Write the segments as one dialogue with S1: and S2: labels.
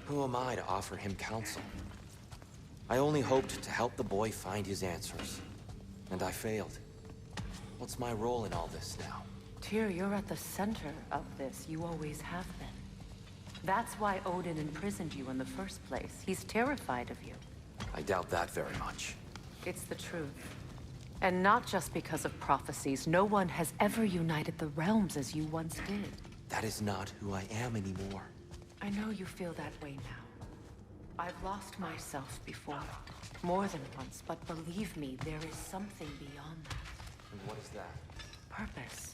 S1: Who am I to offer him counsel? I only hoped to help the boy find his answers. And I failed. What's my role in all this now?
S2: Tyr, you're at the center of this. You always have been. That's why Odin imprisoned you in the first place. He's terrified of you.
S1: I doubt that very much.
S2: It's the truth. And not just because of prophecies. No one has ever united the realms as you once did.
S1: That is not who I am anymore.
S2: I know you feel that way now. I've lost myself before. More than once, but believe me, there is something beyond that.
S1: And what is that?
S2: Purpose.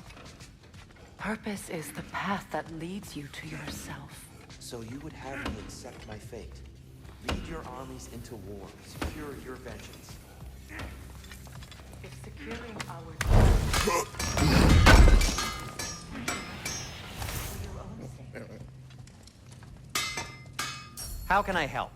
S2: Purpose is the path that leads you to yourself.
S1: So you would have me accept my fate? Lead your armies into war, secure your vengeance.
S2: If securing our for your own sake.
S3: How can I help?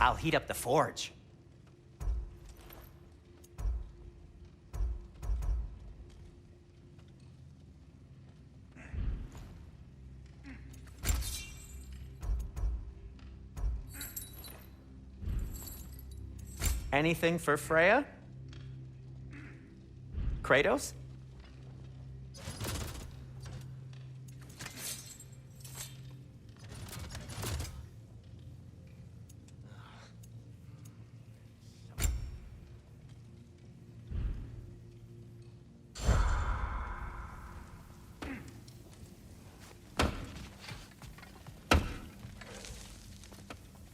S3: I'll heat up the forge. Anything for Freya? Kratos?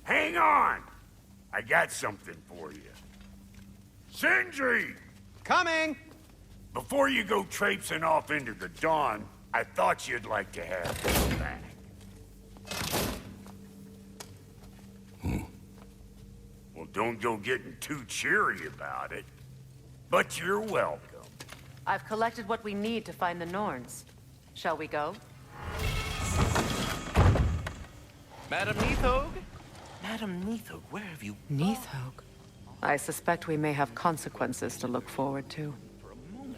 S4: Hang on! I got something for you. Sindri!
S3: Coming!
S4: Before you go traipsing off into the dawn, I thought you'd like to have this back. Well, don't go getting too cheery about it. But you're welcome.
S2: I've collected what we need to find the Norns. Shall we go?
S5: Madam Neathog? Madam Neathog, where have you...
S2: Neathog? I suspect we may have consequences to look forward to.
S5: For a moment.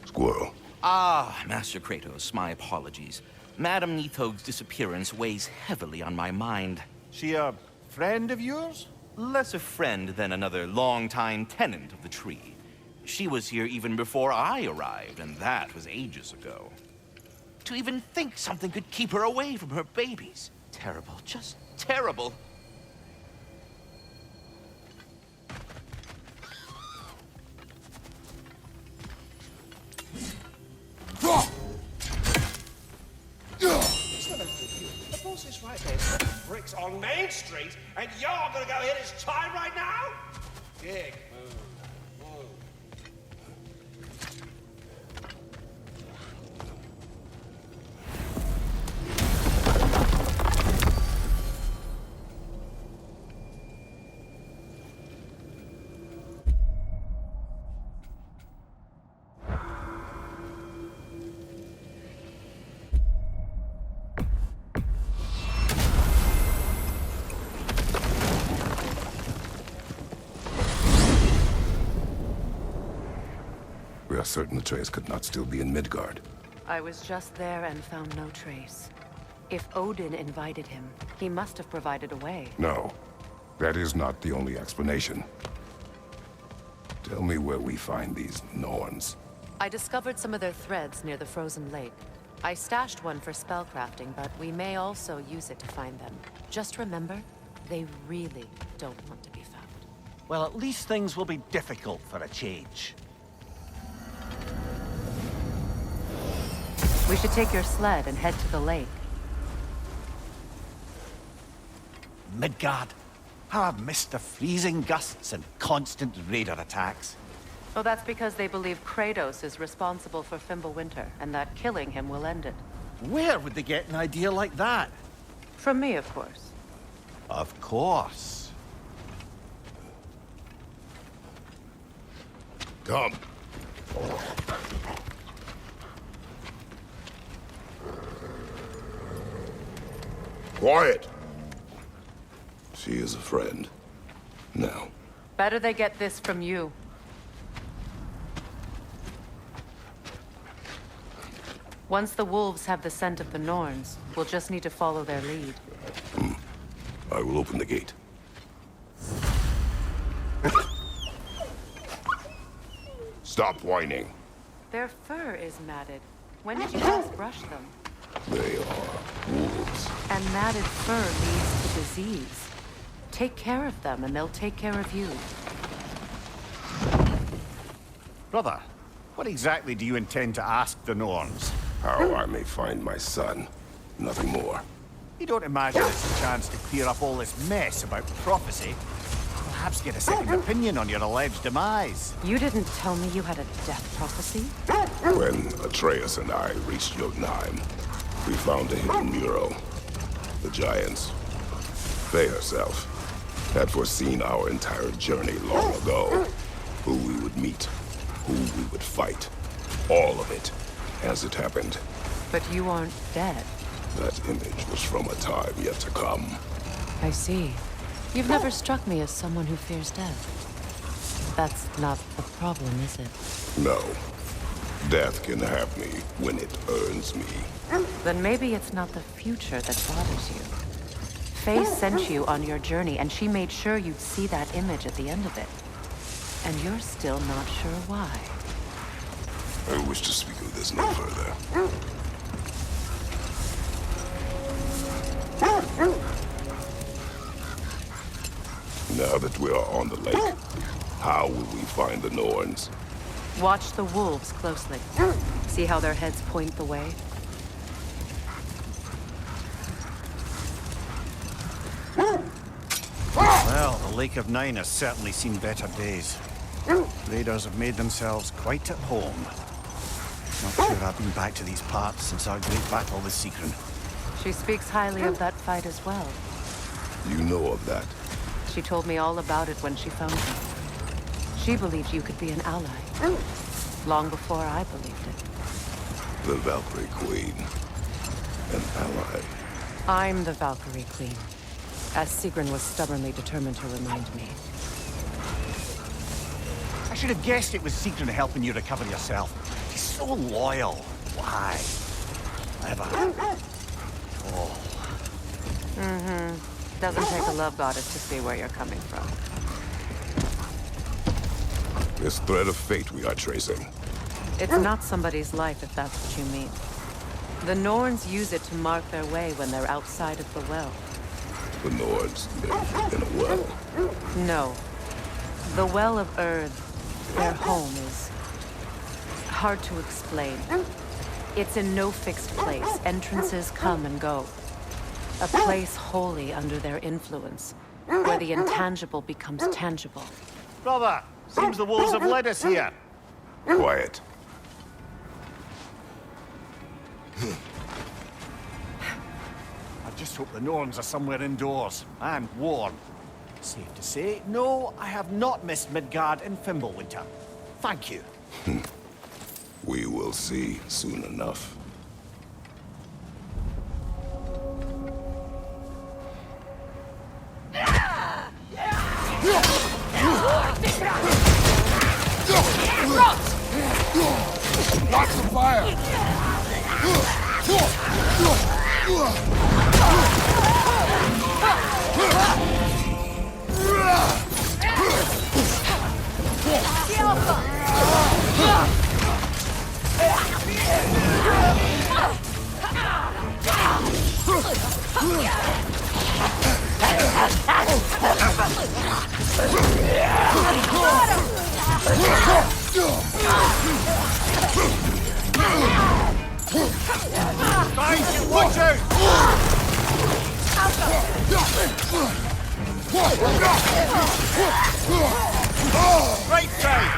S4: Squirrel.
S5: Ah, Master Kratos, my apologies. Madam Neathog's disappearance weighs heavily on my mind.
S6: She a friend of yours?
S5: Less a friend than another longtime tenant of the tree. She was here even before I arrived, and that was ages ago. To even think something could keep her away from her babies. Terrible, just terrible.
S7: The boss is right there. Bricks on Main Street, and you're gonna go hit his time right now? Dig.
S8: We are certain Atreus could not still be in Midgard.
S2: I was just there and found no trace. If Odin invited him, he must have provided a way.
S8: No, that is not the only explanation. Tell me where we find these Norns.
S2: I discovered some of their threads near the frozen lake. I stashed one for spellcrafting, but we may also use it to find them. Just remember, they really don't want to be found.
S6: Well, at least things will be difficult for a change.
S2: We should take your sled and head to the lake.
S6: Midgard. How I've missed the freezing gusts and constant raider attacks.
S2: Oh, that's because they believe Kratos is responsible for Fimbulwinter, and that killing him will end it.
S6: Where would they get an idea like that?
S2: From me, of course.
S6: Of course.
S8: Come. Quiet. She is a friend. Now.
S2: Better they get this from you. Once the wolves have the scent of the Norns, we'll just need to follow their lead.
S8: I will open the gate. Stop whining.
S2: Their fur is matted. When did you last brush them?
S8: They are wolves.
S2: And matted fur leads to disease. Take care of them, and they'll take care of you.
S6: Brother, what exactly do you intend to ask the Norns?
S8: How I may find my son. Nothing more.
S6: You don't imagine it's a chance to clear up all this mess about prophecy? Perhaps get a second opinion on your alleged demise.
S2: You didn't tell me you had a death prophecy?
S8: When Atreus and I reached Jotunheim, we found a hidden mural. The Giants, they herself, had foreseen our entire journey long ago. Who we would meet, who we would fight. All of it, as it happened.
S2: But you aren't dead.
S8: That image was from a time yet to come.
S2: I see. You've never struck me as someone who fears death. That's not the problem, is it?
S8: No. Death can have me when it earns me.
S2: Then maybe it's not the future that bothers you. Faye sent you on your journey, and she made sure you'd see that image at the end of it. And you're still not sure why.
S8: I wish to speak of this no further. Now that we are on the lake, how will we find the Norns?
S2: Watch the wolves closely. See how their heads point the way?
S6: Well, the Lake of Nine has certainly seen better days. Raiders have made themselves quite at home. Not sure I've been back to these parts since our great battle with Sigrun.
S2: She speaks highly of that fight as well.
S8: You know of that?
S2: She told me all about it when she found you. She believed you could be an ally. Long before I believed it.
S8: The Valkyrie Queen. An ally.
S2: I'm the Valkyrie Queen, as Sigrun was stubbornly determined to remind me.
S6: I should have guessed it was Sigrun helping you recover yourself. She's so loyal. Why? Ever. Oh.
S2: Doesn't take a love goddess to see where you're coming from.
S8: This thread of fate we are tracing.
S2: It's not somebody's life, if that's what you mean. The Norns use it to mark their way when they're outside of the well.
S8: The Nords live in a well.
S2: No. The Well of Erd, their home, is hard to explain. It's in no fixed place. Entrances come and go. A place wholly under their influence, where the intangible becomes tangible.
S6: Brother, seems the wolves have led us here.
S8: Quiet.
S6: I just hope the Norns are somewhere indoors, and warm. Safe to say, no, I have not missed Midgard in Fimbulwinter. Thank you.
S8: We will see soon enough. Watch the fire!
S6: Watch out! Right side!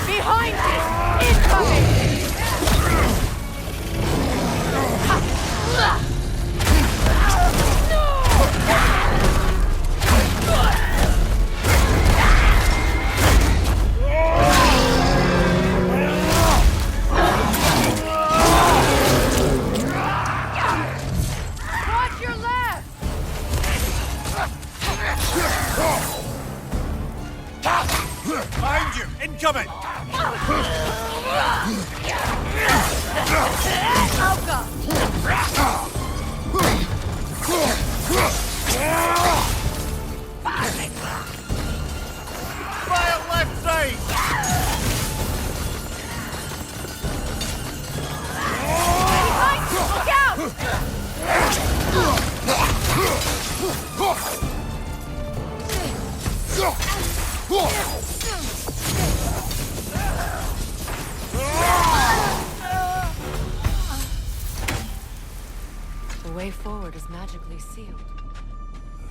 S2: Behind you! Incoming! Watch your left!
S6: Behind you! Incoming! Fire left side!
S2: Look out! The way forward is magically sealed.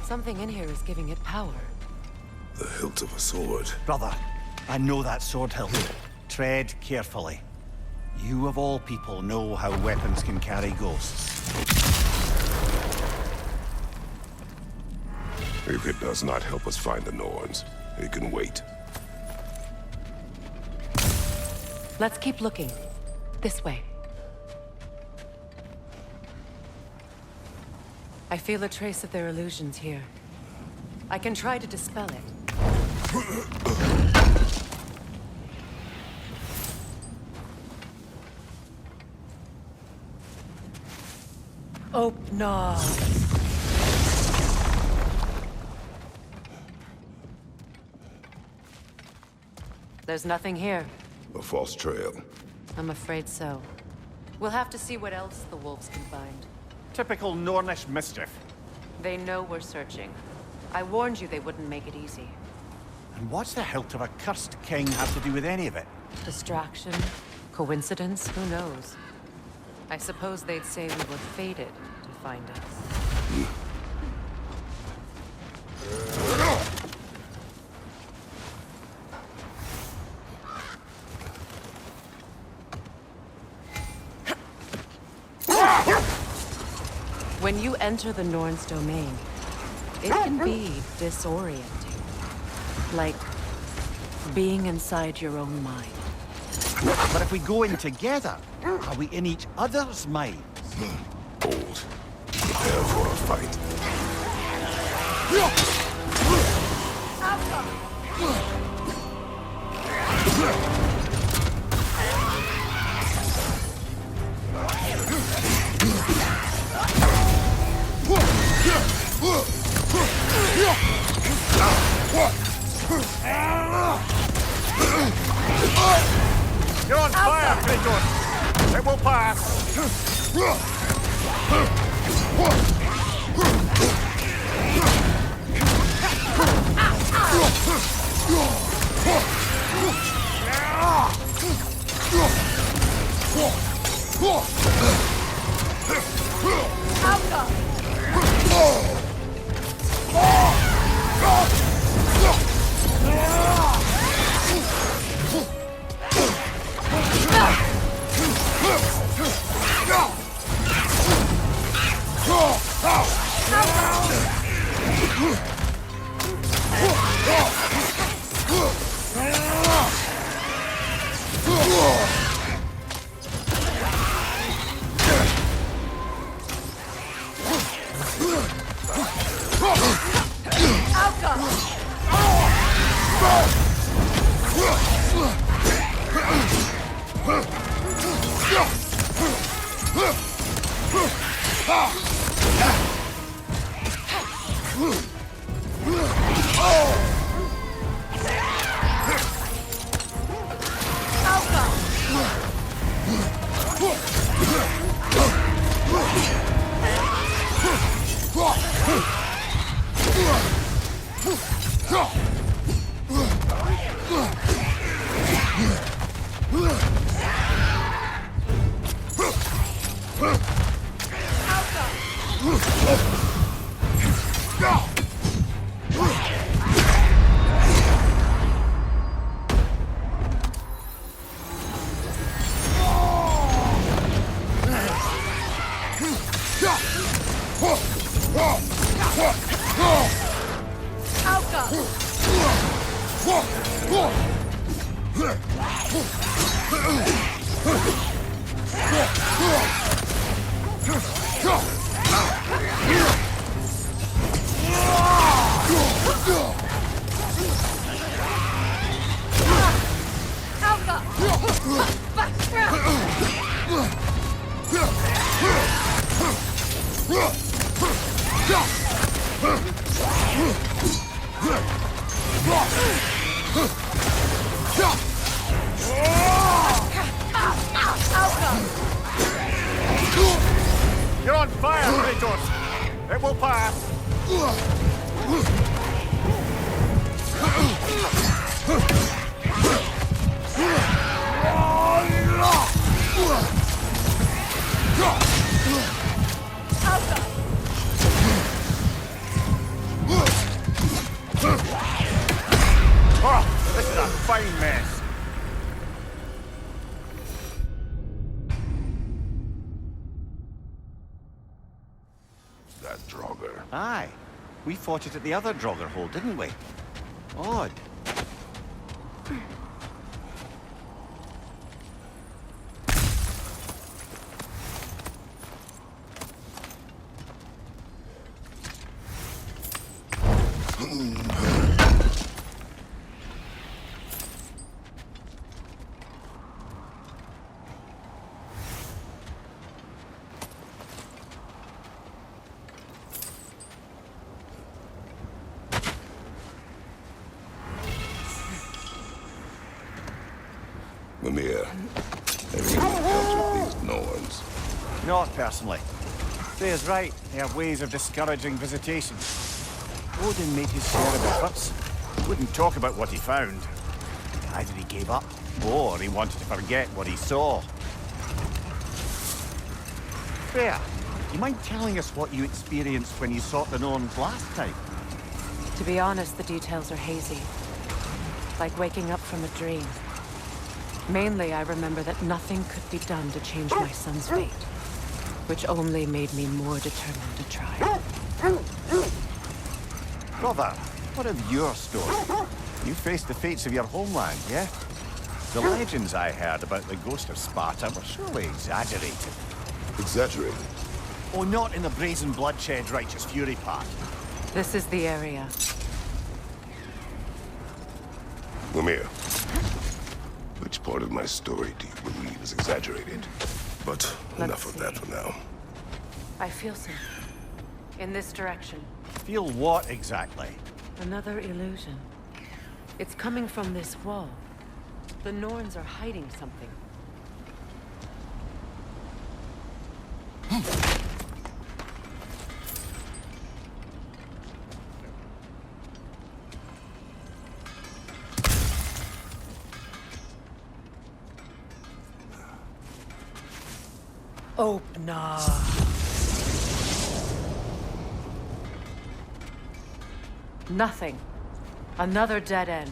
S2: Something in here is giving it power.
S8: The hilt of a sword.
S6: Brother, I know that sword hilt. Tread carefully. You of all people know how weapons can carry ghosts.
S8: If it does not help us find the Norns, it can wait.
S2: Let's keep looking. This way. I feel a trace of their illusions here. I can try to dispel it. Open. There's nothing here.
S8: A false trail.
S2: I'm afraid so. We'll have to see what else the wolves can find.
S6: Typical Nornish mischief.
S2: They know we're searching. I warned you they wouldn't make it easy.
S6: And what's the hilt of a cursed king have to do with any of it?
S2: Distraction? Coincidence? Who knows? I suppose they'd say we were fated to find us. When you enter the Norn's domain, it can be disorienting. Like being inside your own mind.
S6: But if we go in together, are we in each other's minds?
S8: Bold. Prepare for a fight.
S6: You're on fire, Kratos! It will pass! You're on fire, Kratos! It will pass! Oh, this is a fine mess.
S8: That Draugr.
S6: Aye. We fought it at the other Draugr hole, didn't we? Odd.
S8: Mimir, have you encountered these Norns?
S6: Not personally. Freya's right. They have ways of discouraging visitation. Odin made his share of efforts. Wouldn't talk about what he found. Either he gave up, or he wanted to forget what he saw. Freya, you mind telling us what you experienced when you sought the Norns last time?
S2: To be honest, the details are hazy. Like waking up from a dream. Mainly, I remember that nothing could be done to change my son's fate. Which only made me more determined to try.
S6: Brother, what of your story? You faced the fates of your homeland, yeah? The legends I heard about the ghost of Sparta were surely exaggerated.
S8: Exaggerated?
S6: Oh, not in the brazen bloodshed righteous fury part.
S2: This is the area.
S8: Mimir, which part of my story do you believe is exaggerated? But enough of that for now.
S2: I feel something. In this direction.
S6: Feel what exactly?
S2: Another illusion. It's coming from this wall. The Norns are hiding something. Open up. Nothing. Another dead end.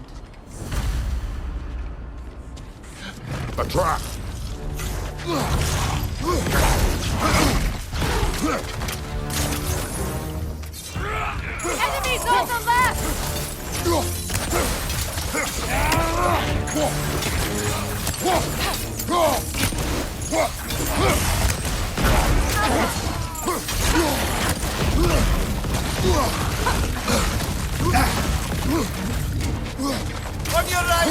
S8: A trap!
S2: Enemies on the left!
S6: On your right!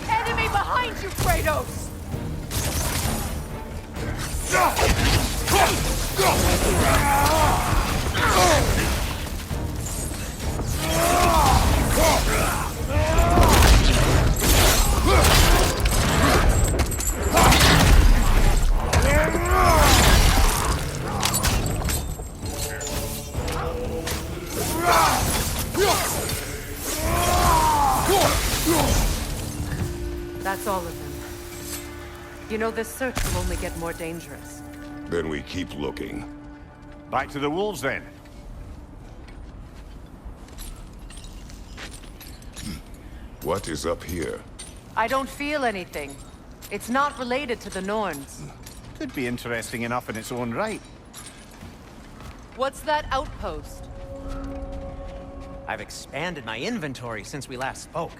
S2: Enemy behind you, Kratos! That's all of them. You know, this search will only get more dangerous.
S8: Then we keep looking.
S6: Back to the wolves, then.
S8: What is up here?
S2: I don't feel anything. It's not related to the Norns.
S6: Could be interesting enough in its own right.
S2: What's that outpost?
S3: I've expanded my inventory since we last spoke.